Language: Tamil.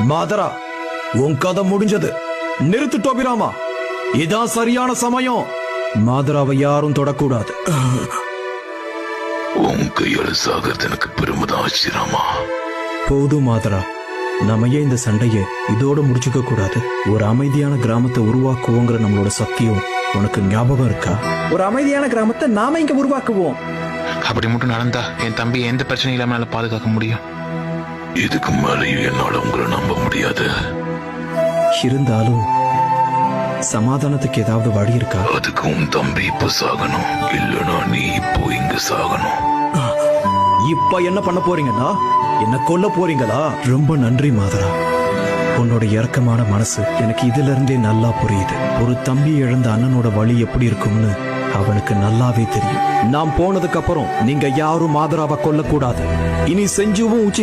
மாதரா, உன் கதை முடிஞ்சது. நிறுத்து டோபிராமா, இதான் சரியான சமயம். மாதராவை யாரும் தொடக்கூடாது. உன் கையால சாகிறது எனக்கு பெருமைதான் ஆச்சு ராமா. போதும் மாதரா, நம்ம ஏன் இந்த சண்டையை இதோட முடிச்சுக்க கூடாது? ஒரு அமைதியான கிராமத்தை உருவாக்குவோங்கிற நம்மளோட சத்தியம் உனக்கு ஞாபகம் இருக்கா? ஒரு அமைதியான கிராமத்தை நாம இங்க உருவாக்குவோம். அப்படி மட்டும் நடந்தா என் தம்பி எந்த பிரச்சனையும் இல்லாம பாதுகாக்க முடியும். இதுக்கு மேலேயும் என்னால உங்களை நம்ப முடியாது. இருந்தாலும் சமாதானத்துக்கு ஏதாவது வழி இருக்கா? அதுக்கு உன் தம்பி இப்ப சாகணும், இல்லனா நீ இப்போ இங்க சாகணும். இப்ப என்ன பண்ண போறீங்கன்னா? என்ன கொல்ல போறீங்களா? ரொம்ப நன்றி மாதரா, உன்னோட இரக்கமான மனசு எனக்கு இதுல இருந்தே நல்லா புரியுது. ஒரு தம்பி இழந்த அண்ணனோட வழி எப்படி இருக்கும்னு அவனுக்கு நல்லாவே தெரியும். நான் போனதுக்கு அப்புறம் நீங்க யாரும் மாதராவை கொல்லக்கூடாது. இனி செஞ்சுவும்